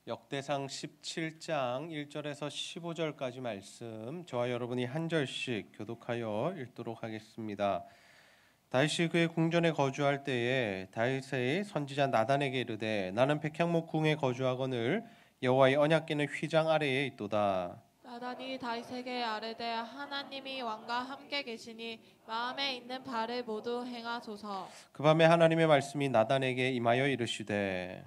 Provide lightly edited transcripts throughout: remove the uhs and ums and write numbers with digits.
역대상 17장 1절에서 15절까지 말씀 저와 여러분이 한 절씩 교독하여 읽도록 하겠습니다. 다윗이 그의 궁전에 거주할 때에 다윗의 선지자 나단에게 이르되 나는 백향목 궁에 거주하거늘 여호와의 언약궤는 휘장 아래에 있도다. 나단이 다윗에게 아뢰되 하나님이 왕과 함께 계시니 마음에 있는 바를 모두 행하소서. 그 밤에 하나님의 말씀이 나단에게 임하여 이르시되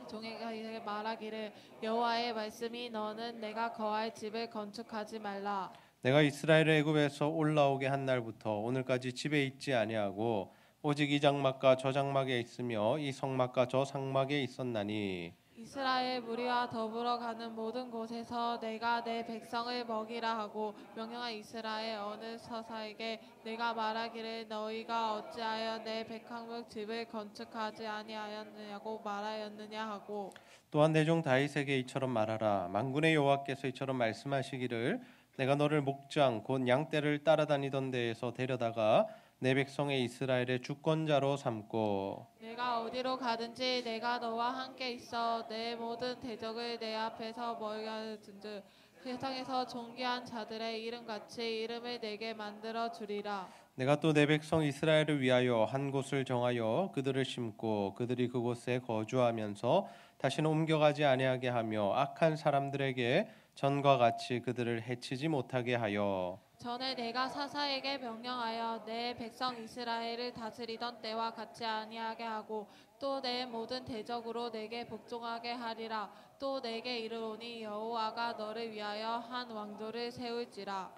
종에게 말하기를 여호와의 말씀이 너는 내가 거할 집을 건축하지 말라. 내가 이스라엘을 애굽에서 올라오게 한 날부터 오늘까지 집에 있지 아니하고 오직 이 장막과 저 장막에 있으며 이 성막과 저 성막에 있었나니 이스라엘 무리와 더불어 가는 모든 곳에서 내가 내 백성을 먹이라 하고 명령한 이스라엘 어느 서사에게 내가 말하기를 너희가 어찌하여 내 백향목 집을 건축하지 아니하였느냐고 말하였느냐 하고 또한 내 종 다윗에게 이처럼 말하라. 만군의 여호와께서 이처럼 말씀하시기를 내가 너를 목장 곧 양떼를 따라다니던 데에서 데려다가 내 백성의 이스라엘의 주권자로 삼고 내가 어디로 가든지 내가 너와 함께 있어 내 모든 대적을 내 앞에서 멀게 하든지 세상에서 존귀한 자들의 이름같이 이름을 내게 만들어 주리라. 내가 또 내 백성 이스라엘을 위하여 한 곳을 정하여 그들을 심고 그들이 그곳에 거주하면서 다시는 옮겨가지 아니하게 하며 악한 사람들에게 전과 같이 그들을 해치지 못하게 하여 전에 내가 사사에게 명령하여 내 백성 이스라엘을 다스리던 때와 같이 아니하게 하고 또 내 모든 대적으로 내게 복종하게 하리라. 또 내게 이르노니 여호와가 너를 위하여 한 왕조를 세울지라.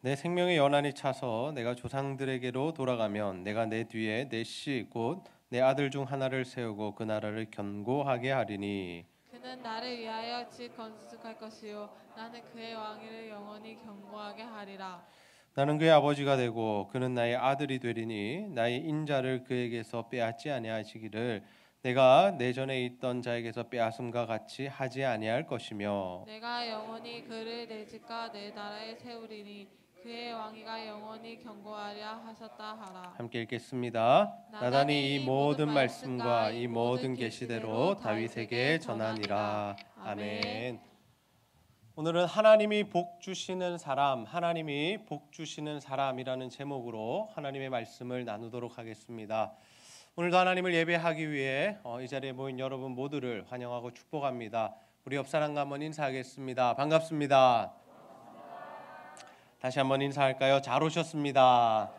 내 생명의 연한이 차서 내가 조상들에게로 돌아가면 내가 내 뒤에 내 씨 곧 내 아들 중 하나를 세우고 그 나라를 견고하게 하리니 그는 나를 위하여 집 건축할 것이요 나는 그의 왕위를 영원히 견고하게 하리라. 나는 그의 아버지가 되고 그는 나의 아들이 되리니 나의 인자를 그에게서 빼앗지 아니하시기를 내가 내 전에 있던 자에게서 빼앗음과 같이 하지 아니할 것이며 내가 영원히 그를 내 집과 내 나라에 세우리니 그의 왕위가 영원히 견고하리라 하셨다 하라. 함께 읽겠습니다. 나단이 이 모든 말씀과 이 모든 계시대로 다윗에게 전하니라. 아멘. 오늘은 하나님이 복 주시는 사람, 하나님이 복 주시는 사람이라는 제목으로 하나님의 말씀을 나누도록 하겠습니다. 오늘도 하나님을 예배하기 위해 이 자리에 모인 여러분 모두를 환영하고 축복합니다. 우리 옆 사람과 한번 인사하겠습니다. 반갑습니다. 다시 한번 인사할까요? 잘 오셨습니다.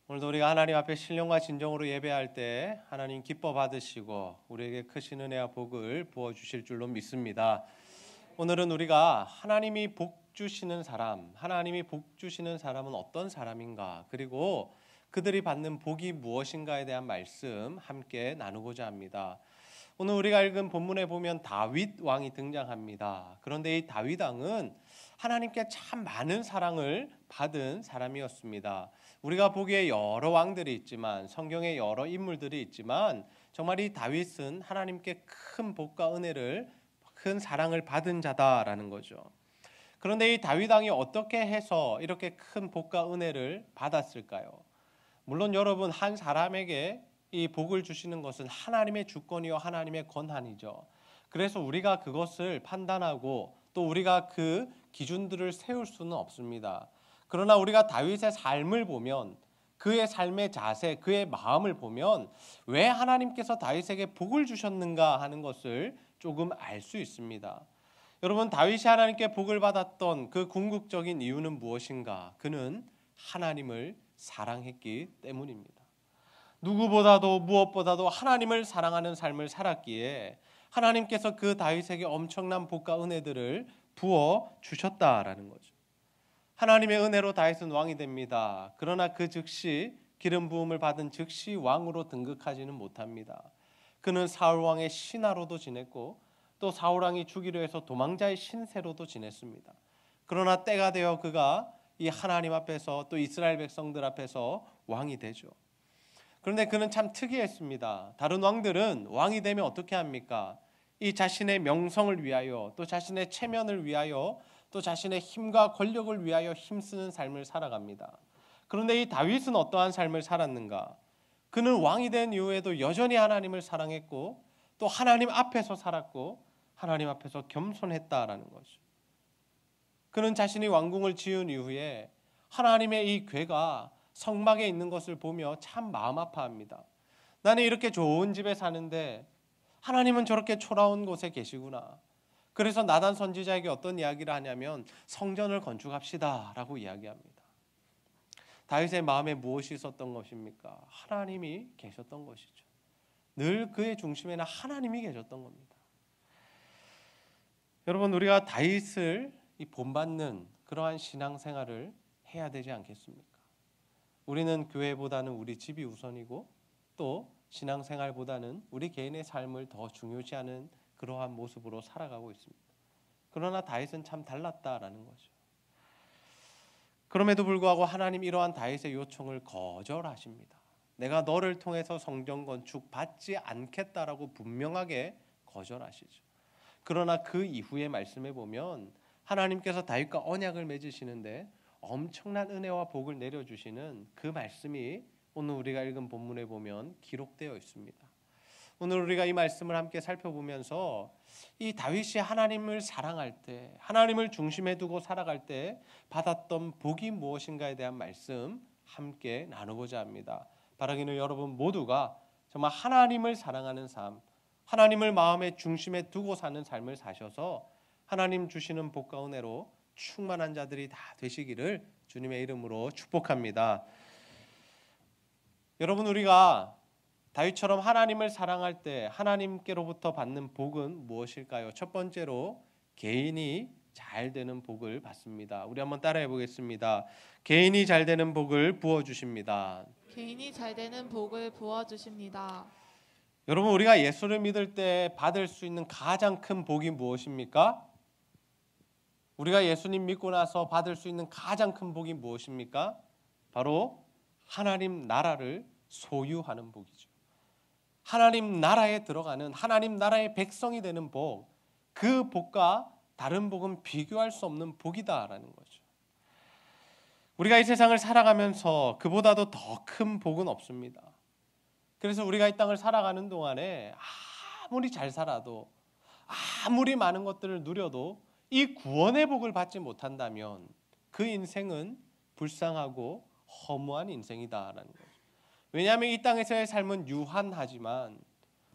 오늘도 우리가 하나님 앞에 신령과 진정으로 예배할 때 하나님 기뻐 받으시고 우리에게 크신 은혜와 복을 부어주실 줄로 믿습니다. 오늘은 우리가 하나님이 복 주시는 사람, 하나님이 복 주시는 사람은 어떤 사람인가, 그리고 그들이 받는 복이 무엇인가에 대한 말씀 함께 나누고자 합니다. 오늘 우리가 읽은 본문에 보면 다윗 왕이 등장합니다. 그런데 이 다윗 왕은 하나님께 참 많은 사랑을 받은 사람이었습니다. 우리가 보기에 여러 왕들이 있지만, 성경에 여러 인물들이 있지만 정말 이 다윗은 하나님께 큰 복과 은혜를, 큰 사랑을 받은 자다라는 거죠. 그런데 이 다윗 왕이 어떻게 해서 이렇게 큰 복과 은혜를 받았을까요? 물론 여러분, 한 사람에게 이 복을 주시는 것은 하나님의 주권이요 하나님의 권한이죠. 그래서 우리가 그것을 판단하고 또 우리가 그 기준들을 세울 수는 없습니다. 그러나 우리가 다윗의 삶을 보면, 그의 삶의 자세, 그의 마음을 보면 왜 하나님께서 다윗에게 복을 주셨는가 하는 것을 조금 알 수 있습니다. 여러분, 다윗이 하나님께 복을 받았던 그 궁극적인 이유는 무엇인가? 그는 하나님을 사랑했기 때문입니다. 누구보다도 무엇보다도 하나님을 사랑하는 삶을 살았기에 하나님께서 그 다윗에게 엄청난 복과 은혜들을 부어 주셨다라는 거죠. 하나님의 은혜로 다윗은 왕이 됩니다. 그러나 그 즉시 기름 부음을 받은 즉시 왕으로 등극하지는 못합니다. 그는 사울 왕의 신하로도 지냈고 또 사울 왕이 죽이려 해서 도망자의 신세로도 지냈습니다. 그러나 때가 되어 그가 이 하나님 앞에서 또 이스라엘 백성들 앞에서 왕이 되죠. 그런데 그는 참 특이했습니다. 다른 왕들은 왕이 되면 어떻게 합니까? 이 자신의 명성을 위하여, 또 자신의 체면을 위하여, 또 자신의 힘과 권력을 위하여 힘쓰는 삶을 살아갑니다. 그런데 이 다윗은 어떠한 삶을 살았는가? 그는 왕이 된 이후에도 여전히 하나님을 사랑했고 또 하나님 앞에서 살았고 하나님 앞에서 겸손했다라는 거죠. 그는 자신이 왕궁을 지은 이후에 하나님의 이 궤가 성막에 있는 것을 보며 참 마음 아파합니다. 나는 이렇게 좋은 집에 사는데 하나님은 저렇게 초라한 곳에 계시구나. 그래서 나단 선지자에게 어떤 이야기를 하냐면 성전을 건축합시다 라고 이야기합니다. 다윗의 마음에 무엇이 있었던 것입니까? 하나님이 계셨던 것이죠. 늘 그의 중심에는 하나님이 계셨던 겁니다. 여러분, 우리가 다윗을 본받는 그러한 신앙생활을 해야 되지 않겠습니까? 우리는 교회보다는 우리 집이 우선이고 또 신앙생활보다는 우리 개인의 삶을 더 중요시하는 그러한 모습으로 살아가고 있습니다. 그러나 다윗은 참 달랐다라는 거죠. 그럼에도 불구하고 하나님 이러한 다윗의 요청을 거절하십니다. 내가 너를 통해서 성전 건축 받지 않겠다라고 분명하게 거절하시죠. 그러나 그 이후의 말씀에 보면 하나님께서 다윗과 언약을 맺으시는데 엄청난 은혜와 복을 내려주시는 그 말씀이 오늘 우리가 읽은 본문에 보면 기록되어 있습니다. 오늘 우리가 이 말씀을 함께 살펴보면서 이 다윗이 하나님을 사랑할 때, 하나님을 중심에 두고 살아갈 때 받았던 복이 무엇인가에 대한 말씀 함께 나누고자 합니다. 바라기는 여러분 모두가 정말 하나님을 사랑하는 삶, 하나님을 마음의 중심에 두고 사는 삶을 사셔서 하나님 주시는 복과 은혜로 충만한 자들이 다 되시기를 주님의 이름으로 축복합니다. 여러분, 우리가 다윗처럼 하나님을 사랑할 때 하나님께로부터 받는 복은 무엇일까요? 첫 번째로 개인이 잘 되는 복을 받습니다. 우리 한번 따라해 보겠습니다. 개인이 잘 되는 복을 부어 주십니다. 개인이 잘 되는 복을 부어 주십니다. 여러분, 우리가 예수를 믿을 때 받을 수 있는 가장 큰 복이 무엇입니까? 우리가 예수님 믿고 나서 받을 수 있는 가장 큰 복이 무엇입니까? 바로 하나님 나라를 소유하는 복이죠. 하나님 나라에 들어가는, 하나님 나라의 백성이 되는 복, 그 복과 다른 복은 비교할 수 없는 복이다라는 거죠. 우리가 이 세상을 살아가면서 그보다도 더 큰 복은 없습니다. 그래서 우리가 이 땅을 살아가는 동안에 아무리 잘 살아도, 아무리 많은 것들을 누려도 이 구원의 복을 받지 못한다면 그 인생은 불쌍하고 허무한 인생이다라는 거죠. 왜냐하면 이 땅에서의 삶은 유한하지만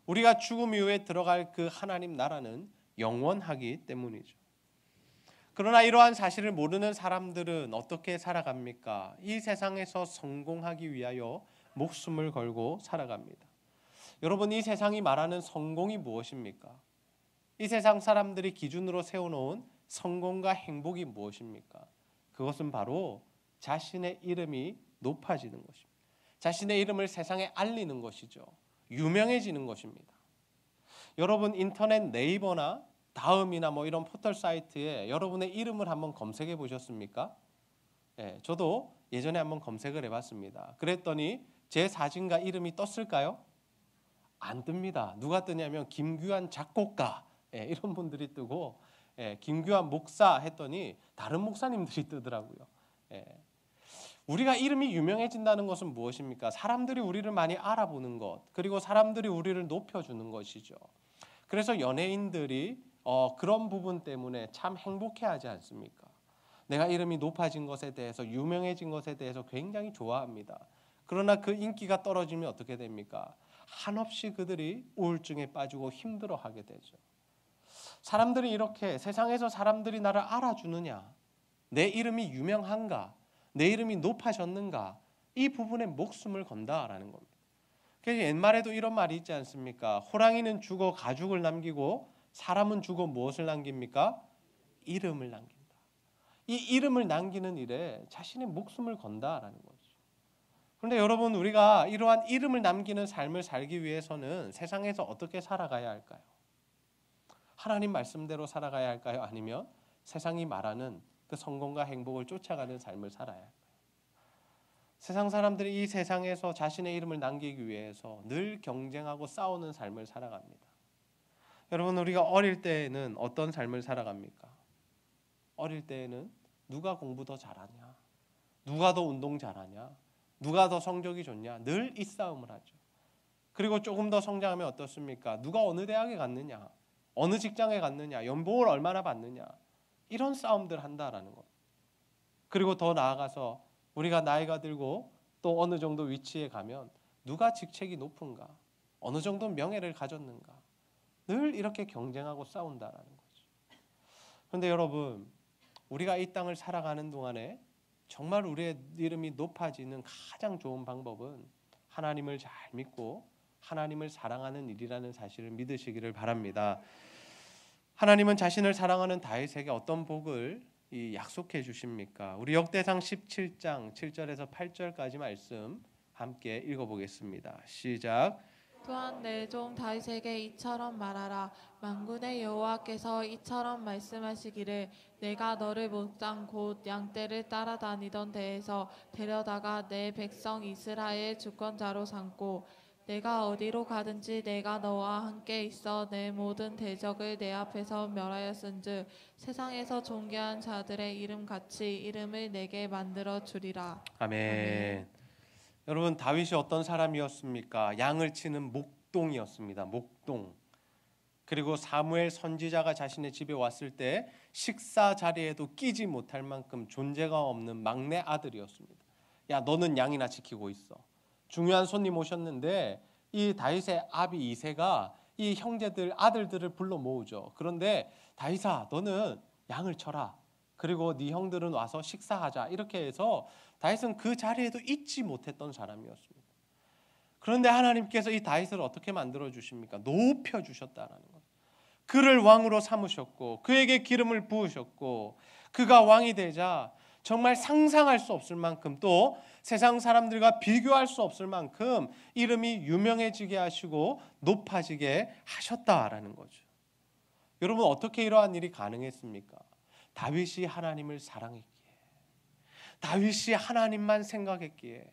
우리가 죽음 이후에 들어갈 그 하나님 나라는 영원하기 때문이죠. 그러나 이러한 사실을 모르는 사람들은 어떻게 살아갑니까? 이 세상에서 성공하기 위하여 목숨을 걸고 살아갑니다. 여러분, 이 세상이 말하는 성공이 무엇입니까? 이 세상 사람들이 기준으로 세워놓은 성공과 행복이 무엇입니까? 그것은 바로 자신의 이름이 높아지는 것입니다. 자신의 이름을 세상에 알리는 것이죠. 유명해지는 것입니다. 여러분, 인터넷 네이버나 다음이나 이런 포털 사이트에 여러분의 이름을 한번 검색해 보셨습니까? 저도 예전에 한번 검색을 해봤습니다. 그랬더니 제 사진과 이름이 떴을까요? 안 뜹니다. 누가 뜨냐면 김규환 작곡가, 이런 분들이 뜨고, 김규환 목사 했더니 다른 목사님들이 뜨더라고요. 우리가 이름이 유명해진다는 것은 무엇입니까? 사람들이 우리를 많이 알아보는 것, 그리고 사람들이 우리를 높여주는 것이죠. 그래서 연예인들이 그런 부분 때문에 참 행복해하지 않습니까? 내가 이름이 높아진 것에 대해서, 유명해진 것에 대해서 굉장히 좋아합니다. 그러나 그 인기가 떨어지면 어떻게 됩니까? 한없이 그들이 우울증에 빠지고 힘들어하게 되죠. 사람들이 이렇게, 세상에서 사람들이 나를 알아주느냐, 내 이름이 유명한가, 내 이름이 높아졌는가, 이 부분에 목숨을 건다라는 겁니다. 그래서 옛말에도 이런 말이 있지 않습니까? 호랑이는 죽어 가죽을 남기고 사람은 죽어 무엇을 남깁니까? 이름을 남긴다. 이 이름을 남기는 일에 자신의 목숨을 건다라는 거죠. 그런데 여러분, 우리가 이러한 이름을 남기는 삶을 살기 위해서는 세상에서 어떻게 살아가야 할까요? 하나님 말씀대로 살아가야 할까요? 아니면 세상이 말하는 그 성공과 행복을 쫓아가는 삶을 살아야 할까요? 세상 사람들이 이 세상에서 자신의 이름을 남기기 위해서 늘 경쟁하고 싸우는 삶을 살아갑니다. 여러분, 우리가 어릴 때에는 어떤 삶을 살아갑니까? 어릴 때에는 누가 공부 더 잘하냐, 누가 더 운동 잘하냐, 누가 더 성적이 좋냐, 늘 이 싸움을 하죠. 그리고 조금 더 성장하면 어떻습니까? 누가 어느 대학에 갔느냐, 어느 직장에 갔느냐, 연봉을 얼마나 받느냐, 이런 싸움들 한다라는 것. 그리고 더 나아가서 우리가 나이가 들고 또 어느 정도 위치에 가면 누가 직책이 높은가, 어느 정도 명예를 가졌는가, 늘 이렇게 경쟁하고 싸운다라는 거죠. 그런데 여러분, 우리가 이 땅을 살아가는 동안에 정말 우리의 이름이 높아지는 가장 좋은 방법은 하나님을 잘 믿고 하나님을 사랑하는 일이라는 사실을 믿으시기를 바랍니다. 하나님은 자신을 사랑하는 다윗에게 어떤 복을 약속해 주십니까? 우리 역대상 17장 7절에서 8절까지 말씀 함께 읽어보겠습니다. 시작. 또한 내 종 다윗에게 이처럼 말하라. 만군의 여호와께서 이처럼 말씀하시기를 내가 너를 목장 곧 양떼를 따라다니던 데에서 데려다가 내 백성 이스라엘 주권자로 삼고 내가 어디로 가든지 내가 너와 함께 있어 내 모든 대적을 내 앞에서 멸하였은즉 세상에서 존귀한 자들의 이름 같이 이름을 내게 만들어 주리라. 아멘. 여러분, 다윗이 어떤 사람이었습니까? 양을 치는 목동이었습니다. 목동. 그리고 사무엘 선지자가 자신의 집에 왔을 때 식사 자리에도 끼지 못할 만큼 존재가 없는 막내 아들이었습니다. 야, 너는 양이나 지키고 있어. 중요한 손님 오셨는데 이 다윗의 아비 이새가 이 형제들 아들들을 불러 모으죠. 그런데 다윗아, 너는 양을 쳐라. 그리고 네 형들은 와서 식사하자. 이렇게 해서 다윗은 그 자리에도 있지 못했던 사람이었습니다. 그런데 하나님께서 이 다윗을 어떻게 만들어 주십니까? 높여 주셨다라는 것. 그를 왕으로 삼으셨고 그에게 기름을 부으셨고 그가 왕이 되자 정말 상상할 수 없을 만큼 또 세상 사람들과 비교할 수 없을 만큼 이름이 유명해지게 하시고 높아지게 하셨다라는 거죠. 여러분, 어떻게 이러한 일이 가능했습니까? 다윗이 하나님을 사랑했기에, 다윗이 하나님만 생각했기에,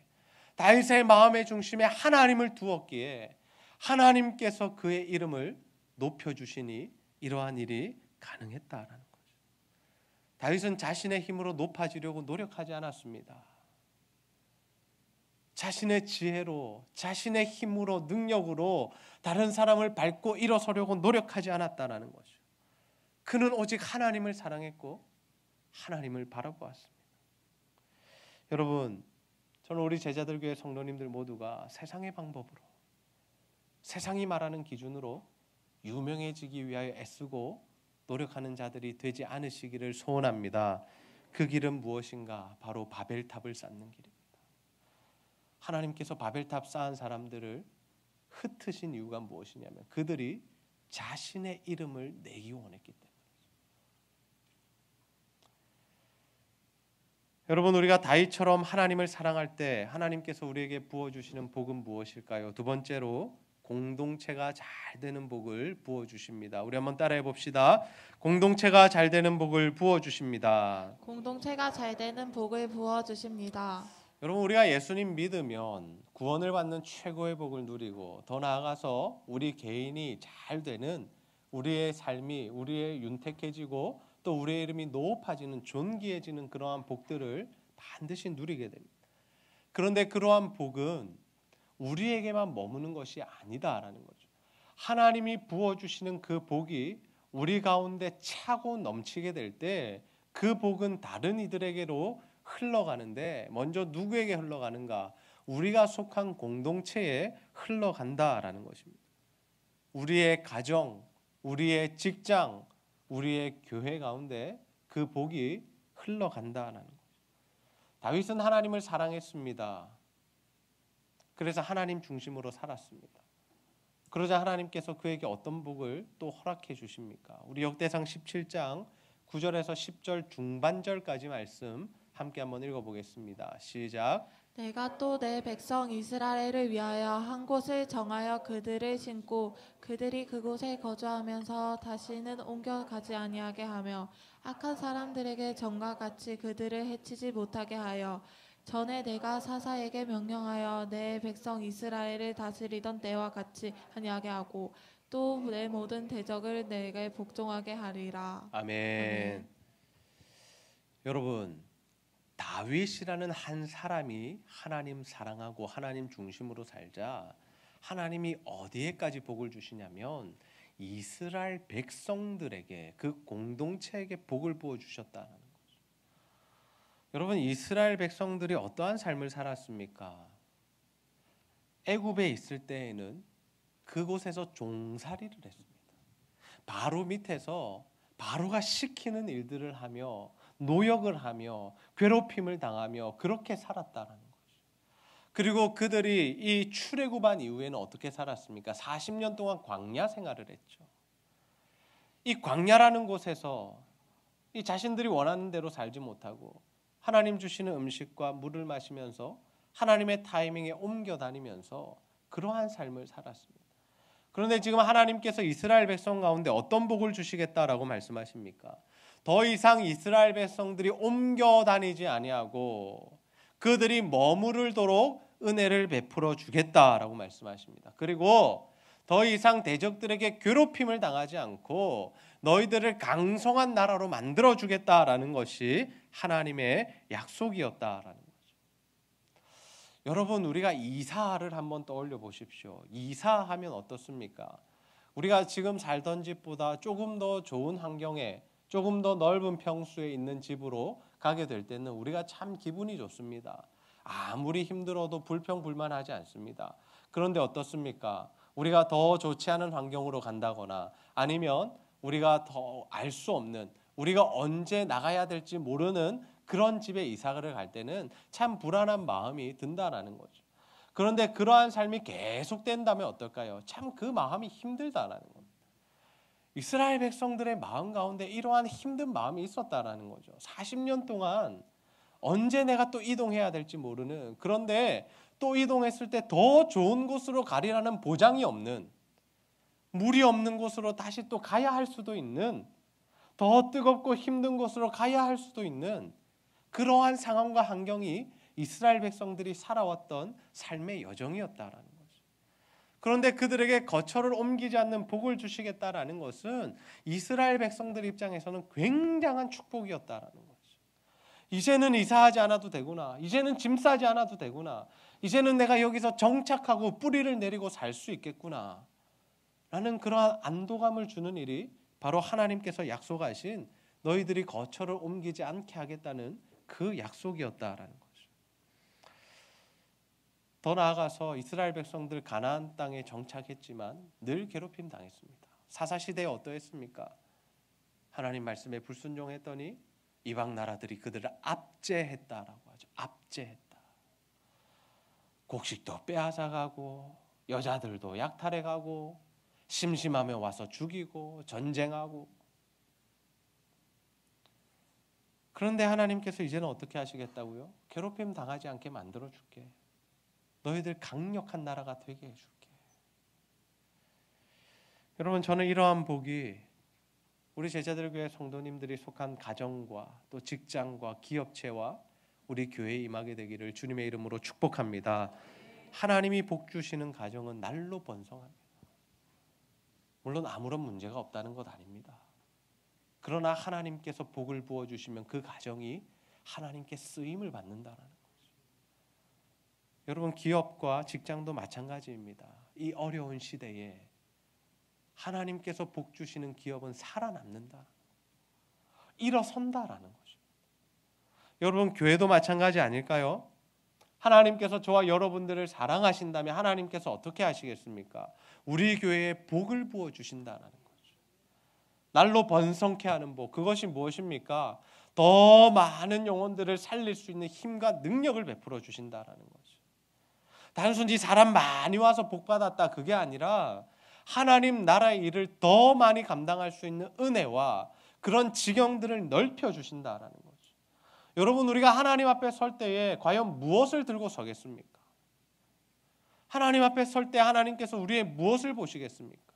다윗의 마음의 중심에 하나님을 두었기에 하나님께서 그의 이름을 높여주시니 이러한 일이 가능했다라는 거죠. 다윗은 자신의 힘으로 높아지려고 노력하지 않았습니다. 자신의 지혜로, 자신의 힘으로, 능력으로 다른 사람을 밟고 일어서려고 노력하지 않았다라는 거죠. 그는 오직 하나님을 사랑했고 하나님을 바라보았습니다. 여러분, 저는 우리 제자들 교회 성도님들 모두가 세상의 방법으로, 세상이 말하는 기준으로 유명해지기 위하여 애쓰고 노력하는 자들이 되지 않으시기를 소원합니다. 그 길은 무엇인가? 바로 바벨탑을 쌓는 길입니다. 하나님께서 바벨탑 쌓은 사람들을 흩으신 이유가 무엇이냐면 그들이 자신의 이름을 내기 원했기 때문이죠. 여러분, 우리가 다윗처럼 하나님을 사랑할 때 하나님께서 우리에게 부어주시는 복은 무엇일까요? 두 번째로 공동체가 잘 되는 복을 부어주십니다. 우리 한번 따라해 봅시다. 공동체가 잘 되는 복을 부어주십니다. 공동체가 잘 되는 복을 부어 주십니다. 여러분, 우리가 예수님 믿으면 구원을 받는 최고의 복을 누리고 더 나아가서 우리 개인이 잘 되는 우리의 삶이 우리의 윤택해지고 또 우리의 이름이 높아지는 존귀해지는 그러한 복들을 반드시 누리게 됩니다. 그런데 그러한 복은 우리에게만 머무는 것이 아니다라는 거죠. 하나님이 부어주시는 그 복이 우리 가운데 차고 넘치게 될 때 그 복은 다른 이들에게로 흘러가는데 먼저 누구에게 흘러가는가? 우리가 속한 공동체에 흘러간다라는 것입니다. 우리의 가정, 우리의 직장, 우리의 교회 가운데 그 복이 흘러간다라는 거죠. 다윗은 하나님을 사랑했습니다. 그래서 하나님 중심으로 살았습니다. 그러자 하나님께서 그에게 어떤 복을 또 허락해 주십니까? 우리 역대상 17장 9절에서 10절 중반절까지 말씀 함께 한번 읽어보겠습니다. 시작. 내가 또 내 백성 이스라엘을 위하여 한 곳을 정하여 그들을 심고 그들이 그곳에 거주하면서 다시는 옮겨가지 아니하게 하며 악한 사람들에게 전과 같이 그들을 해치지 못하게 하여 전에 내가 사사에게 명령하여 내 백성 이스라엘을 다스리던 때와 같이 아니하게 하고 또 내 모든 대적을 내게 복종하게 하리라. 아멘. 여러분, 다윗이라는 한 사람이 하나님 사랑하고 하나님 중심으로 살자 하나님이 어디에까지 복을 주시냐면 이스라엘 백성들에게, 그 공동체에게 복을 부어 주셨다는 거죠. 여러분, 이스라엘 백성들이 어떠한 삶을 살았습니까? 애굽에 있을 때에는 그곳에서 종살이를 했습니다. 바로 밑에서 바로가 시키는 일들을 하며 노역을 하며 괴롭힘을 당하며 그렇게 살았다라는 거죠. 그리고 그들이 이 출애굽한 이후에는 어떻게 살았습니까? 40년 동안 광야 생활을 했죠. 이 광야라는 곳에서 이 자신들이 원하는 대로 살지 못하고 하나님 주시는 음식과 물을 마시면서 하나님의 타이밍에 옮겨 다니면서 그러한 삶을 살았습니다. 그런데 지금 하나님께서 이스라엘 백성 가운데 어떤 복을 주시겠다라고 말씀하십니까? 더 이상 이스라엘 백성들이 옮겨 다니지 아니하고 그들이 머무르도록 은혜를 베풀어 주겠다라고 말씀하십니다. 그리고 더 이상 대적들에게 괴롭힘을 당하지 않고 너희들을 강성한 나라로 만들어 주겠다라는 것이 하나님의 약속이었다라는 거죠. 여러분, 우리가 이사를 한번 떠올려 보십시오. 이사하면 어떻습니까? 우리가 지금 살던 집보다 조금 더 좋은 환경에, 조금 더 넓은 평수에 있는 집으로 가게 될 때는 우리가 참 기분이 좋습니다. 아무리 힘들어도 불평불만하지 않습니다. 그런데 어떻습니까? 우리가 더 좋지 않은 환경으로 간다거나 아니면 우리가 더 알 수 없는, 우리가 언제 나가야 될지 모르는 그런 집에 이사를 갈 때는 참 불안한 마음이 든다라는 거죠. 그런데 그러한 삶이 계속된다면 어떨까요? 참 그 마음이 힘들다라는 겁니다. 이스라엘 백성들의 마음 가운데 이러한 힘든 마음이 있었다라는 거죠. 40년 동안 언제 내가 또 이동해야 될지 모르는, 그런데 또 이동했을 때 더 좋은 곳으로 가리라는 보장이 없는, 물이 없는 곳으로 다시 또 가야 할 수도 있는, 더 뜨겁고 힘든 곳으로 가야 할 수도 있는 그러한 상황과 환경이 이스라엘 백성들이 살아왔던 삶의 여정이었다라는 거죠. 그런데 그들에게 거처를 옮기지 않는 복을 주시겠다라는 것은 이스라엘 백성들 입장에서는 굉장한 축복이었다라는 거죠. 이제는 이사하지 않아도 되구나. 이제는 짐 싸지 않아도 되구나. 이제는 내가 여기서 정착하고 뿌리를 내리고 살 수 있겠구나. 라는 그러한 안도감을 주는 일이 바로 하나님께서 약속하신 너희들이 거처를 옮기지 않게 하겠다는 그 약속이었다라는 거죠. 더 나아가서 이스라엘 백성들 가나안 땅에 정착했지만 늘 괴롭힘 당했습니다. 사사시대에 어떠했습니까? 하나님 말씀에 불순종했더니 이방 나라들이 그들을 압제했다라고 하죠. 압제했다. 곡식도 빼앗아가고 여자들도 약탈해가고 심심하면 와서 죽이고 전쟁하고. 그런데 하나님께서 이제는 어떻게 하시겠다고요? 괴롭힘 당하지 않게 만들어줄게. 너희들 강력한 나라가 되게 해줄게. 여러분, 저는 이러한 복이 우리 제자들교회 성도님들이 속한 가정과 또 직장과 기업체와 우리 교회에 임하게 되기를 주님의 이름으로 축복합니다. 하나님이 복 주시는 가정은 날로 번성합니다. 물론 아무런 문제가 없다는 것 아닙니다. 그러나 하나님께서 복을 부어주시면 그 가정이 하나님께 쓰임을 받는다는 거죠. 여러분, 기업과 직장도 마찬가지입니다. 이 어려운 시대에 하나님께서 복 주시는 기업은 살아남는다, 일어선다라는 거죠. 여러분, 교회도 마찬가지 아닐까요? 하나님께서 저와 여러분들을 사랑하신다면 하나님께서 어떻게 하시겠습니까? 우리 교회에 복을 부어주신다는 거죠. 날로 번성케 하는 복, 그것이 무엇입니까? 더 많은 영혼들을 살릴 수 있는 힘과 능력을 베풀어 주신다는 거죠. 단순히 사람 많이 와서 복 받았다, 그게 아니라 하나님 나라의 일을 더 많이 감당할 수 있는 은혜와 그런 지경들을 넓혀 주신다라는 거죠. 여러분, 우리가 하나님 앞에 설 때에 과연 무엇을 들고 서겠습니까? 하나님 앞에 설 때 하나님께서 우리의 무엇을 보시겠습니까?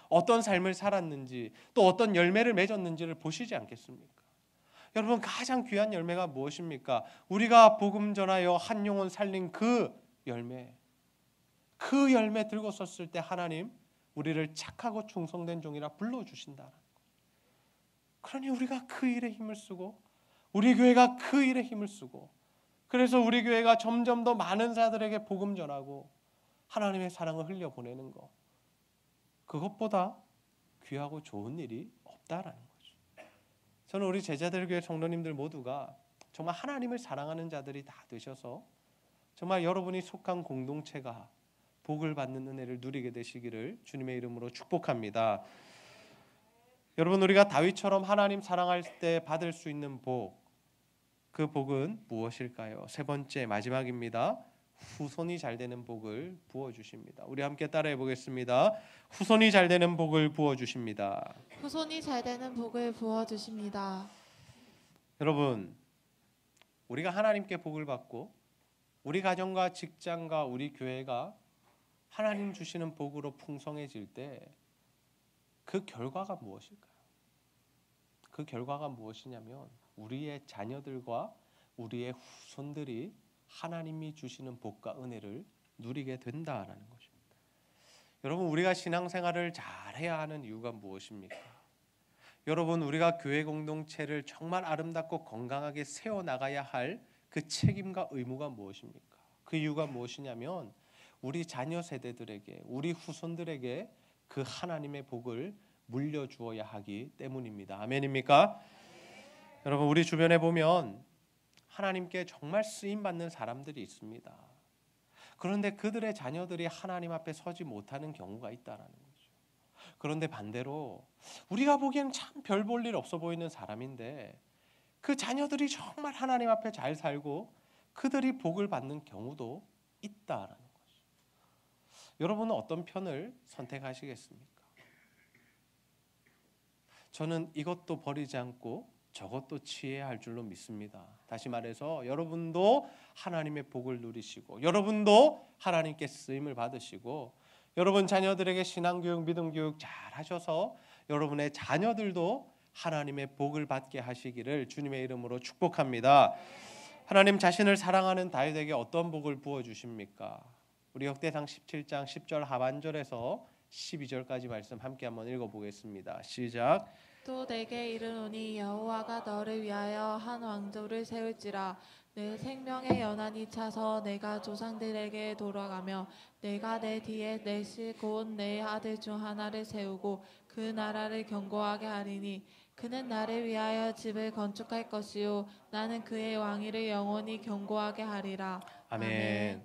어떤 삶을 살았는지, 또 어떤 열매를 맺었는지를 보시지 않겠습니까? 여러분, 가장 귀한 열매가 무엇입니까? 우리가 복음 전하여 한 영혼 살린 그 열매, 그 열매 들고 섰을 때 하나님 우리를 착하고 충성된 종이라 불러주신다. 그러니 우리가 그 일에 힘을 쓰고, 우리 교회가 그 일에 힘을 쓰고, 그래서 우리 교회가 점점 더 많은 자들에게 복음 전하고 하나님의 사랑을 흘려보내는 것, 그것보다 귀하고 좋은 일이 없다라는 거죠. 저는 우리 제자들 교회 성도님들 모두가 정말 하나님을 사랑하는 자들이 다 되셔서 정말 여러분이 속한 공동체가 복을 받는 은혜를 누리게 되시기를 주님의 이름으로 축복합니다. 여러분, 우리가 다윗처럼 하나님 사랑할 때 받을 수 있는 복, 그 복은 무엇일까요? 세 번째, 마지막입니다. 후손이 잘 되는 복을 부어주십니다. 우리 함께 따라해 보겠습니다. 후손이 잘 되는 복을 부어주십니다. 후손이 잘 되는 복을 부어주십니다. 여러분, 우리가 하나님께 복을 받고 우리 가정과 직장과 우리 교회가 하나님 주시는 복으로 풍성해질 때 그 결과가 무엇일까요? 그 결과가 무엇이냐면 우리의 자녀들과 우리의 후손들이 하나님이 주시는 복과 은혜를 누리게 된다라는 것입니다. 여러분, 우리가 신앙생활을 잘해야 하는 이유가 무엇입니까? 여러분, 우리가 교회 공동체를 정말 아름답고 건강하게 세워나가야 할 그 책임과 의무가 무엇입니까? 그 이유가 무엇이냐면 우리 자녀 세대들에게, 우리 후손들에게 그 하나님의 복을 물려주어야 하기 때문입니다. 아멘입니까? 여러분, 우리 주변에 보면 하나님께 정말 쓰임받는 사람들이 있습니다. 그런데 그들의 자녀들이 하나님 앞에 서지 못하는 경우가 있다는 거죠. 그런데 반대로 우리가 보기에는 참 별 볼 일 없어 보이는 사람인데 그 자녀들이 정말 하나님 앞에 잘 살고 그들이 복을 받는 경우도 있다라는 거죠. 여러분은 어떤 편을 선택하시겠습니까? 저는 이것도 버리지 않고 저것도 취해야 할 줄로 믿습니다. 다시 말해서 여러분도 하나님의 복을 누리시고 여러분도 하나님께 쓰임을 받으시고 여러분 자녀들에게 신앙교육, 믿음교육 잘 하셔서 여러분의 자녀들도 하나님의 복을 받게 하시기를 주님의 이름으로 축복합니다. 하나님 자신을 사랑하는 다윗에게 어떤 복을 부어주십니까? 우리 역대상 17장 10절 하반절에서 12절까지 말씀 함께 한번 읽어보겠습니다. 시작. 또 내게 이르노니 여호와가 너를 위하여 한 왕조를 세울지라. 내 생명의 연한이 차서 내가 조상들에게 돌아가며 내가 내 뒤에 내실 곧 내 아들 중 하나를 세우고 그 나라를 견고하게 하리니 그는 나를 위하여 집을 건축할 것이요 나는 그의 왕위를 영원히 견고하게 하리라. 아멘.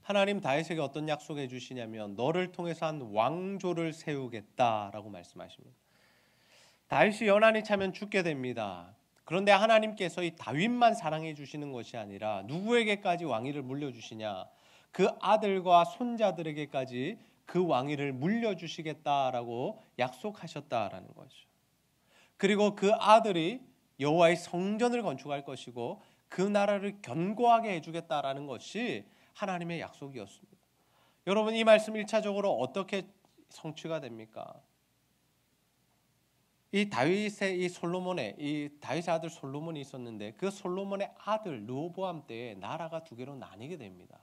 하나님 다윗에게 어떤 약속해 주시냐면 너를 통해서 한 왕조를 세우겠다라고 말씀하십니다. 다윗이 연한이 차면 죽게 됩니다. 그런데 하나님께서 이 다윗만 사랑해 주시는 것이 아니라 누구에게까지 왕위를 물려주시냐? 그 아들과 손자들에게까지 그 왕위를 물려주시겠다라고 약속하셨다라는 거죠. 그리고 그 아들이 여호와의 성전을 건축할 것이고 그 나라를 견고하게 해주겠다라는 것이 하나님의 약속이었습니다. 여러분, 이 말씀 1차적으로 어떻게 성취가 됩니까? 이 다윗의 이 다윗의 아들 솔로몬이 있었는데 그 솔로몬의 아들 르호보암 때에 나라가 두 개로 나뉘게 됩니다.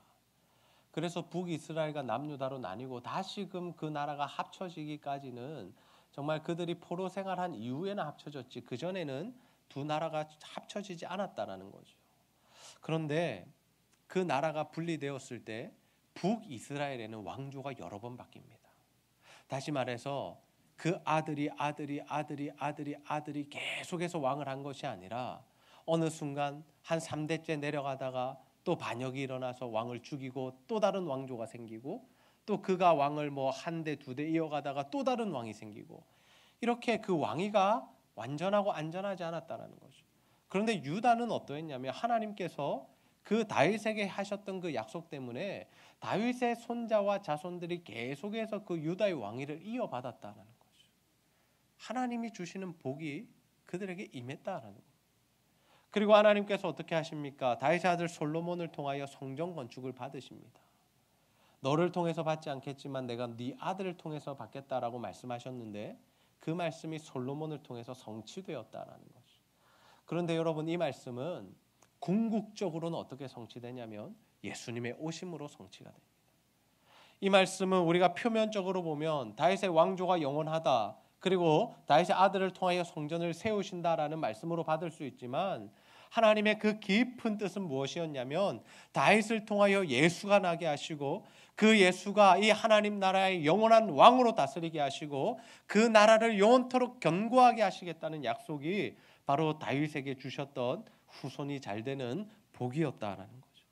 그래서 북이스라엘과 남유다로 나뉘고 다시금 그 나라가 합쳐지기까지는 정말 그들이 포로 생활한 이후에는 합쳐졌지 그 전에는 두 나라가 합쳐지지 않았다라는 거죠. 그런데 그 나라가 분리되었을 때 북이스라엘에는 왕조가 여러 번 바뀝니다. 다시 말해서 그 아들이 계속해서 왕을 한 것이 아니라 어느 순간 한 3대째 내려가다가 또 반역이 일어나서 왕을 죽이고 또 다른 왕조가 생기고 또 그가 왕을 한 대, 두 대 이어가다가 또 다른 왕이 생기고 이렇게 그 왕위가 완전하고 안전하지 않았다는 거죠. 그런데 유다는 어떠했냐면 하나님께서 그 다윗에게 하셨던 그 약속 때문에 다윗의 손자와 자손들이 계속해서 그 유다의 왕위를 이어받았다는 거죠. 하나님이 주시는 복이 그들에게 임했다라는 거예요. 그리고 하나님께서 어떻게 하십니까? 다윗의 아들 솔로몬을 통하여 성전 건축을 받으십니다. 너를 통해서 받지 않겠지만 내가 네 아들을 통해서 받겠다라고 말씀하셨는데 그 말씀이 솔로몬을 통해서 성취되었다라는 거죠. 그런데 여러분, 이 말씀은 궁극적으로는 어떻게 성취되냐면 예수님의 오심으로 성취가 됩니다. 이 말씀은 우리가 표면적으로 보면 다윗의 왕조가 영원하다, 그리고 다윗의 아들을 통하여 성전을 세우신다라는 말씀으로 받을 수 있지만 하나님의 그 깊은 뜻은 무엇이었냐면 다윗을 통하여 예수가 나게 하시고 그 예수가 이 하나님 나라의 영원한 왕으로 다스리게 하시고 그 나라를 영원토록 견고하게 하시겠다는 약속이 바로 다윗에게 주셨던 후손이 잘 되는 복이었다라는 거죠.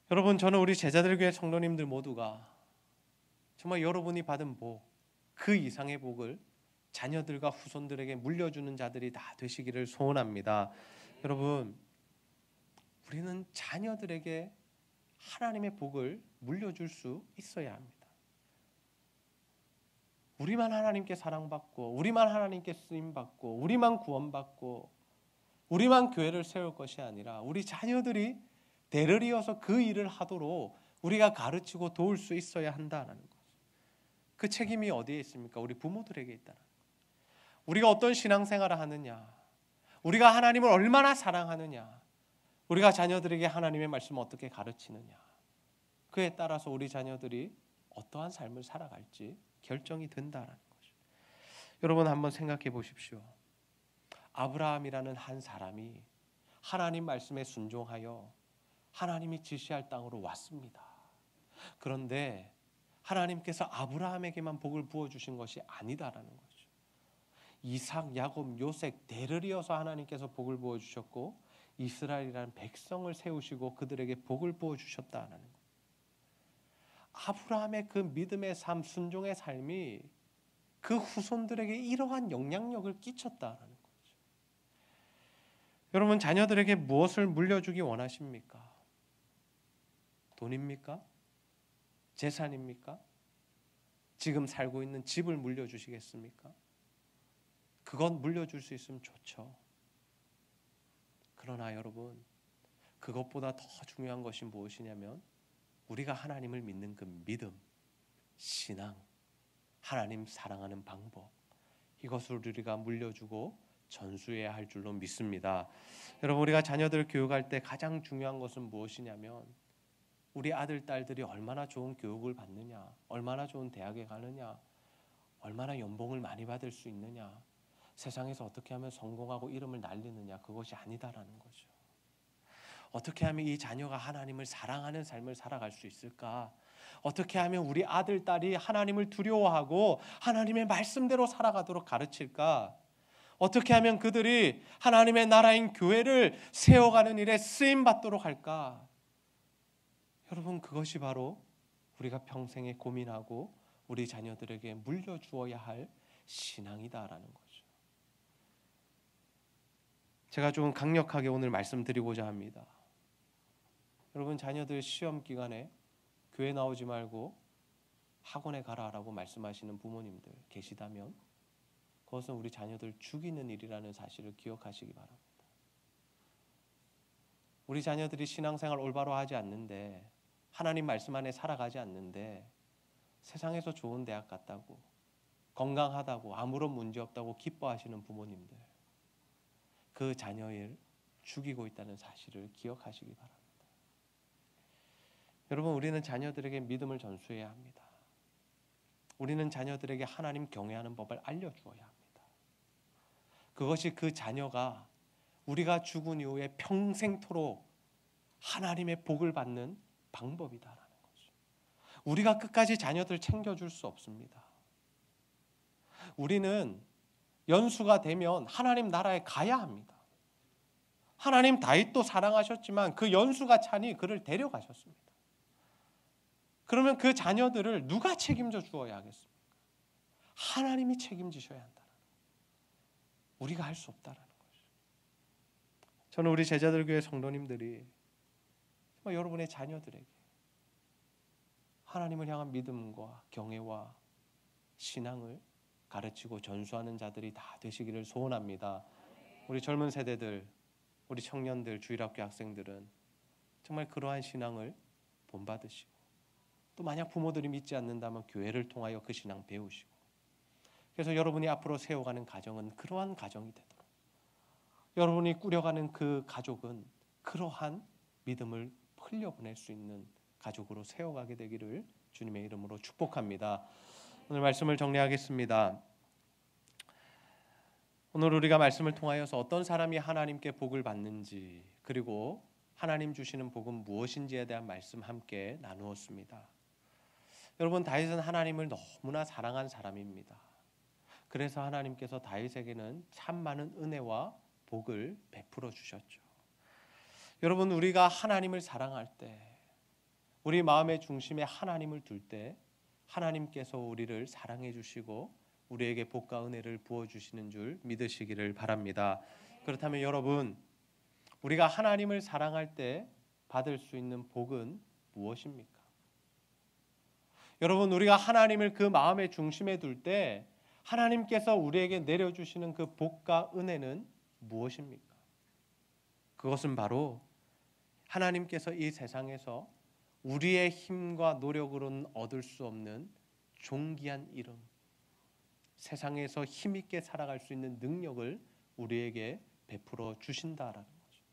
여러분, 저는 우리 제자들교회 성도님들 모두가 정말 여러분이 받은 복, 그 이상의 복을 자녀들과 후손들에게 물려주는 자들이 다 되시기를 소원합니다. 여러분, 우리는 자녀들에게 하나님의 복을 물려줄 수 있어야 합니다. 우리만 하나님께 사랑받고 우리만 하나님께 쓰임받고 우리만 구원받고 우리만 교회를 세울 것이 아니라 우리 자녀들이 대를 이어서 그 일을 하도록 우리가 가르치고 도울 수 있어야 한다는 거죠. 그 책임이 어디에 있습니까? 우리 부모들에게 있다는 거예요. 우리가 어떤 신앙생활을 하느냐, 우리가 하나님을 얼마나 사랑하느냐, 우리가 자녀들에게 하나님의 말씀을 어떻게 가르치느냐, 그에 따라서 우리 자녀들이 어떠한 삶을 살아갈지 결정이 된다는 거죠. 여러분, 한번 생각해 보십시오. 아브라함이라는 한 사람이 하나님 말씀에 순종하여 하나님이 지시할 땅으로 왔습니다. 그런데 하나님께서 아브라함에게만 복을 부어주신 것이 아니다라는 거죠. 이삭, 야곱, 요셉 대를 이어서 하나님께서 복을 부어주셨고 이스라엘이라는 백성을 세우시고 그들에게 복을 부어주셨다는 거예요. 아브라함의 그 믿음의 삶, 순종의 삶이 그 후손들에게 이러한 영향력을 끼쳤다는 거죠. 여러분, 자녀들에게 무엇을 물려주기 원하십니까? 돈입니까? 재산입니까? 지금 살고 있는 집을 물려주시겠습니까? 그건 물려줄 수 있으면 좋죠. 그러나 여러분, 그것보다 더 중요한 것이 무엇이냐면 우리가 하나님을 믿는 그 믿음, 신앙, 하나님 사랑하는 방법, 이것을 우리가 물려주고 전수해야 할 줄로 믿습니다. 여러분, 우리가 자녀들 교육할 때 가장 중요한 것은 무엇이냐면 우리 아들, 딸들이 얼마나 좋은 교육을 받느냐, 얼마나 좋은 대학에 가느냐, 얼마나 연봉을 많이 받을 수 있느냐, 세상에서 어떻게 하면 성공하고 이름을 날리느냐, 그것이 아니다라는 거죠. 어떻게 하면 이 자녀가 하나님을 사랑하는 삶을 살아갈 수 있을까? 어떻게 하면 우리 아들, 딸이 하나님을 두려워하고 하나님의 말씀대로 살아가도록 가르칠까? 어떻게 하면 그들이 하나님의 나라인 교회를 세워가는 일에 쓰임받도록 할까? 여러분, 그것이 바로 우리가 평생에 고민하고 우리 자녀들에게 물려주어야 할 신앙이다라는 거죠. 제가 좀 강력하게 오늘 말씀드리고자 합니다. 여러분, 자녀들 시험 기간에 교회 나오지 말고 학원에 가라라고 말씀하시는 부모님들 계시다면 그것은 우리 자녀들 죽이는 일이라는 사실을 기억하시기 바랍니다. 우리 자녀들이 신앙생활 올바로 하지 않는데, 하나님 말씀 안에 살아가지 않는데 세상에서 좋은 대학 갔다고, 건강하다고, 아무런 문제 없다고 기뻐하시는 부모님들, 그 자녀를 죽이고 있다는 사실을 기억하시기 바랍니다. 여러분, 우리는 자녀들에게 믿음을 전수해야 합니다. 우리는 자녀들에게 하나님 경외하는 법을 알려주어야 합니다. 그것이 그 자녀가 우리가 죽은 이후에 평생토록 하나님의 복을 받는 방법이다라는 거죠. 우리가 끝까지 자녀들 챙겨줄 수 없습니다. 우리는 연수가 되면 하나님 나라에 가야 합니다. 하나님 다윗도 사랑하셨지만 그 연수가 차니 그를 데려가셨습니다. 그러면 그 자녀들을 누가 책임져 주어야 하겠습니까? 하나님이 책임지셔야 한다는 거예요. 우리가 할 수 없다라는 거죠. 저는 우리 제자들 교회 성도님들이 정말 여러분의 자녀들에게 하나님을 향한 믿음과 경외와 신앙을 가르치고 전수하는 자들이 다 되시기를 소원합니다. 우리 젊은 세대들, 우리 청년들, 주일학교 학생들은 정말 그러한 신앙을 본받으시고, 또 만약 부모들이 믿지 않는다면 교회를 통하여 그 신앙 배우시고, 그래서 여러분이 앞으로 세워가는 가정은 그러한 가정이 되도록, 여러분이 꾸려가는 그 가족은 그러한 믿음을 흘려보낼 수 있는 가족으로 세워가게 되기를 주님의 이름으로 축복합니다. 오늘 말씀을 정리하겠습니다. 오늘 우리가 말씀을 통하여서 어떤 사람이 하나님께 복을 받는지, 그리고 하나님 주시는 복은 무엇인지에 대한 말씀 함께 나누었습니다. 여러분, 다윗은 하나님을 너무나 사랑한 사람입니다. 그래서 하나님께서 다윗에게는 참 많은 은혜와 복을 베풀어 주셨죠. 여러분, 우리가 하나님을 사랑할 때, 우리 마음의 중심에 하나님을 둘 때 하나님께서 우리를 사랑해 주시고 우리에게 복과 은혜를 부어주시는 줄 믿으시기를 바랍니다. 그렇다면 여러분, 우리가 하나님을 사랑할 때 받을 수 있는 복은 무엇입니까? 여러분, 우리가 하나님을 그 마음의 중심에 둘 때 하나님께서 우리에게 내려주시는 그 복과 은혜는 무엇입니까? 그것은 바로 하나님께서 이 세상에서 우리의 힘과 노력으로는 얻을 수 없는 존귀한 이름, 세상에서 힘있게 살아갈 수 있는 능력을 우리에게 베풀어 주신다라는 거죠.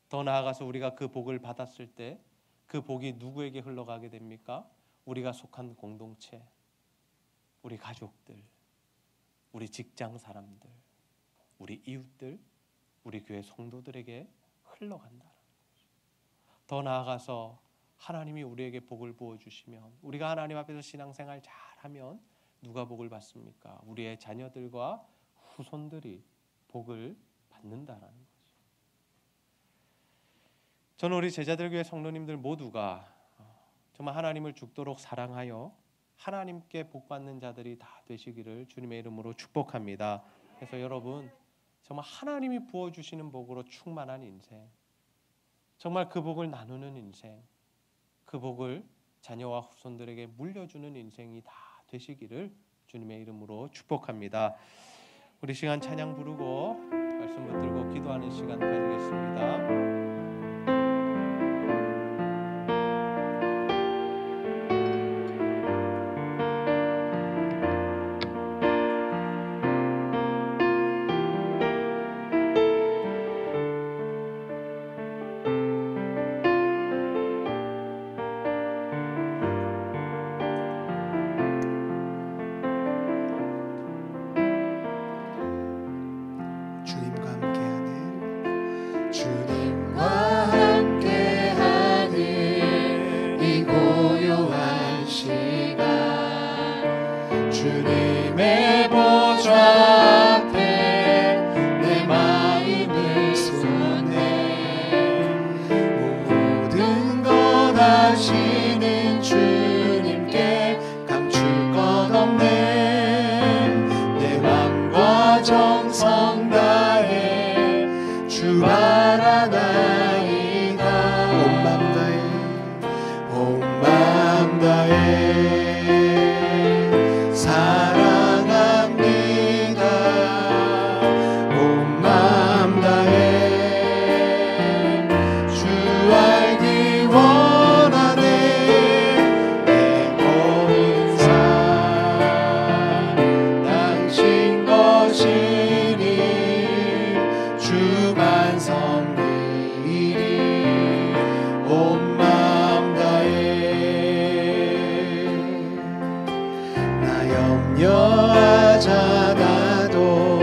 더 나아가서 우리가 그 복을 받았을 때 그 복이 누구에게 흘러가게 됩니까? 우리가 속한 공동체, 우리 가족들, 우리 직장 사람들, 우리 이웃들, 우리 교회 성도들에게 흘러간다는 거죠. 더 나아가서 하나님이 우리에게 복을 부어주시면, 우리가 하나님 앞에서 신앙생활 잘하면 누가 복을 받습니까? 우리의 자녀들과 후손들이 복을 받는다라는 거죠. 저는 우리 제자들교회 성도님들 모두가 정말 하나님을 죽도록 사랑하여 하나님께 복받는 자들이 다 되시기를 주님의 이름으로 축복합니다. 그래서 여러분, 정말 하나님이 부어주시는 복으로 충만한 인생, 정말 그 복을 나누는 인생, 그 복을 자녀와 후손들에게 물려주는 인생이 다 되시기를 주님의 이름으로 축복합니다. 우리 시간 찬양 부르고 말씀 붙들고 기도하는 시간 가지겠습니다. 주님의 보좌 앞에 내 마음을 쏟네. 모든 것 아시는 주님께 감출 것 없네. 내 맘과 정성 다해 주 바라나이다. 온 맘 다해 온 맘 다해 사랑합니다. 온 맘 다해 주 알기 원하네. 내 모든 삶 당신 것이니 주만 섬기리. 온 맘 다해 나 염려하지 않아도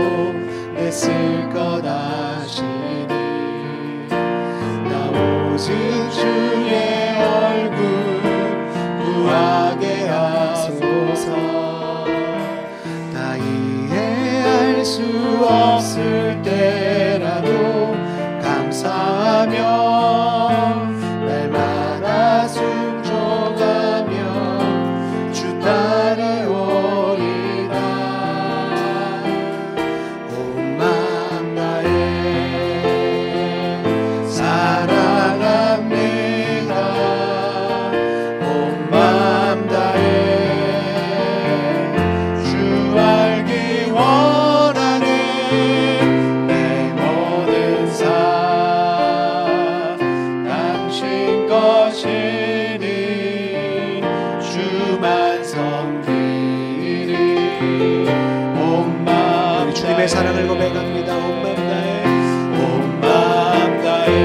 애쓸 것 아시니. 나 오직 주의 얼굴 구하게 하소서. 다 이해할 수 없을 때라도 감사하며 날마다 순종하며 주 따르오리다. 온 맘 다해 사랑합니다. 온 맘 다해 주 알기 원하네. 내 모든 삶 당신 것이니 주만 섬기리. 온 맘 주님의 사랑을 고백합니다. 온 맘 다해 온 맘 다해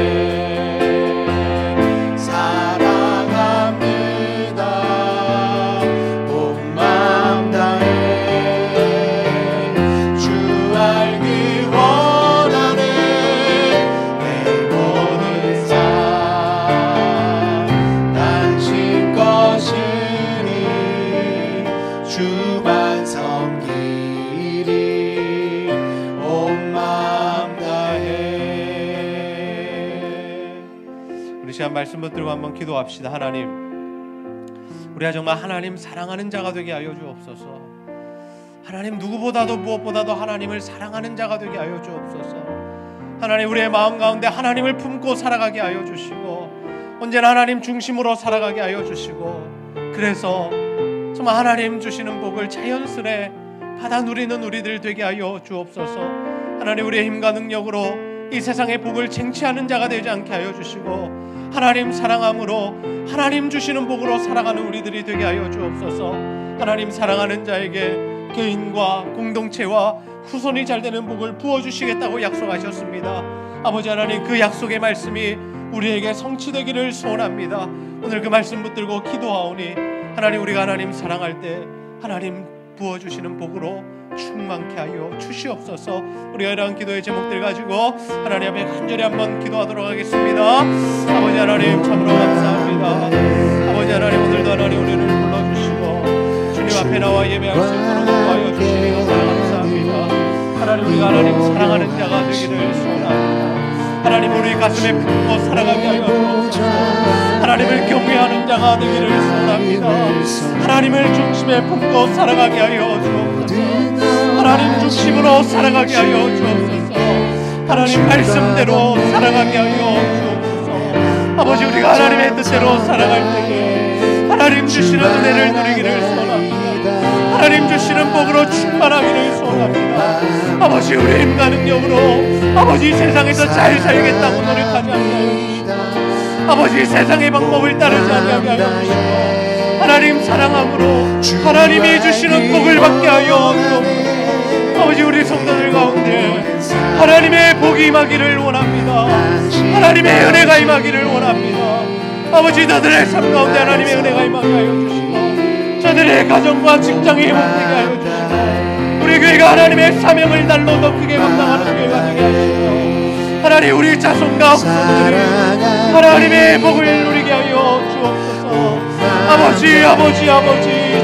사랑합니다. 온 맘 다해 주 알기 원하네. 내 모든 삶 시간 말씀 붙들고 한번 기도합시다. 하나님, 우리가 정말 하나님 사랑하는 자가 되게 하여 주옵소서. 하나님, 누구보다도 무엇보다도 하나님을 사랑하는 자가 되게 하여 주옵소서. 하나님, 우리의 마음 가운데 하나님을 품고 살아가게 하여 주시고, 언제나 하나님 중심으로 살아가게 하여 주시고, 그래서 정말 하나님 주시는 복을 자연스레 받아 누리는 우리들 되게 하여 주옵소서. 하나님, 우리의 힘과 능력으로 이 세상의 복을 쟁취하는 자가 되지 않게 하여 주시고, 하나님 사랑함으로 하나님 주시는 복으로 살아가는 우리들이 되게 하여 주옵소서. 하나님, 사랑하는 자에게 개인과 공동체와 후손이 잘 되는 복을 부어주시겠다고 약속하셨습니다. 아버지 하나님, 그 약속의 말씀이 우리에게 성취되기를 소원합니다. 오늘 그 말씀 붙들고 기도하오니 하나님, 우리가 하나님 사랑할 때 하나님 부어주시는 복으로 충만케 하여 주시옵소서. 우리가 이러한 기도의 제목들 가지고 하나님 앞에 간절히 한번 기도하도록 하겠습니다. 아버지 하나님, 참으로 감사합니다. 아버지 하나님, 오늘도 하나님 우리를 불러주시고 주님 앞에 나와 예배할 수 있도록 도와여 주시니 너무나 감사합니다. 하나님, 우리가 하나님 사랑하는 자가 되기를 소원합니다. 하나님, 우리 가슴에 품고 살아가게 하여 주옵소서. 하나님을 경외하는 자가 되기를 소원합니다. 하나님을 중심에 품고 살아가게 하여 주옵소서. 하나님 중심으로 살아가게 하여 주옵소서. 하나님 말씀대로 살아가게 하여 주옵소서. 아버지, 우리가 하나님의 뜻대로 살아갈 때에 하나님 주시는 은혜를 누리기를 소원합니다. 하나님 주시는 복으로 충만하기를 소원합니다. 아버지, 우리의 힘과 능력으로 아버지 세상에서 잘 살겠다고 노력하지 않게 하여 주시고, 아버지 세상의 방법을 따르지 않게 하여 주시고, 하나님 사랑함으로 하나님이 주시는 복을 받게 하여 주옵소서. 아버지, 우리 성도들 가운데 하나님의 복이 임하기를 원합니다. 하나님의 은혜가 임하기를 원합니다. 아버지, 저들의 삶 가운데 하나님의 은혜가 임하게 하여 주시고, 저들의 가정과 직장이 회복되게 하여 주시고, 우리 교회가 하나님의 사명을 날로 더 크게 감당하는 교회가 되게 하시고, 하나님 우리 자손과 후손들이 하나님의 복을 누리게 하여 주옵소서. 아버지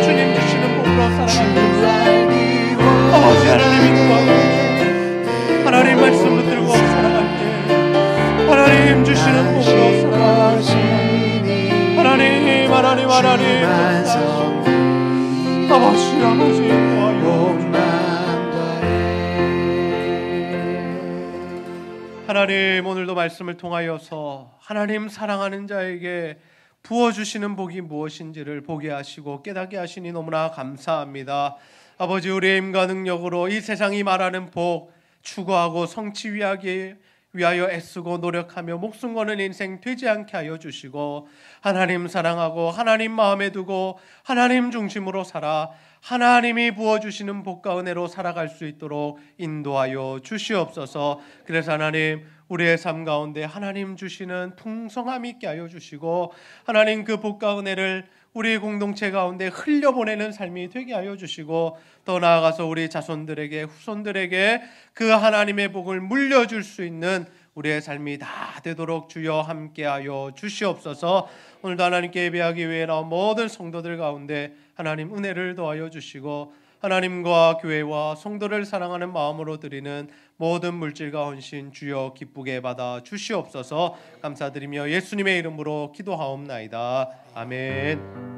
주님 주시는 복으로 살아가게 아버지 하나님 인도하옵소서. 하나님 말씀 붙들고 살아갈 때 하나님 주시는 복으로 살아가시니 하나님 아버지 인도하여 하나님, 오늘도 말씀을 통하여서 하나님 사랑하는 자에게 부어주시는 복이 무엇인지를 보게 하시고 깨닫게 하시니 너무나 감사합니다. 아버지, 우리의 힘과 능력으로 이 세상이 말하는 복 추구하고 성취하기 위하여 애쓰고 노력하며 목숨 거는 인생 되지 않게 하여 주시고, 하나님 사랑하고 하나님 마음에 두고 하나님 중심으로 살아 하나님이 부어주시는 복과 은혜로 살아갈 수 있도록 인도하여 주시옵소서. 그래서 하나님, 우리의 삶 가운데 하나님 주시는 풍성함 있게 하여 주시고, 하나님 그 복과 은혜를 우리 공동체 가운데 흘려보내는 삶이 되게 하여 주시고, 더 나아가서 우리 자손들에게 후손들에게 그 하나님의 복을 물려줄 수 있는 우리의 삶이 다 되도록 주여 함께하여 주시옵소서. 오늘도 하나님께 예배하기 위해 나온 모든 성도들 가운데 하나님 은혜를 더하여 주시고, 하나님과 교회와 성도를 사랑하는 마음으로 드리는 모든 물질과 헌신 주여 기쁘게 받아 주시옵소서. 감사드리며 예수님의 이름으로 기도하옵나이다. 아멘.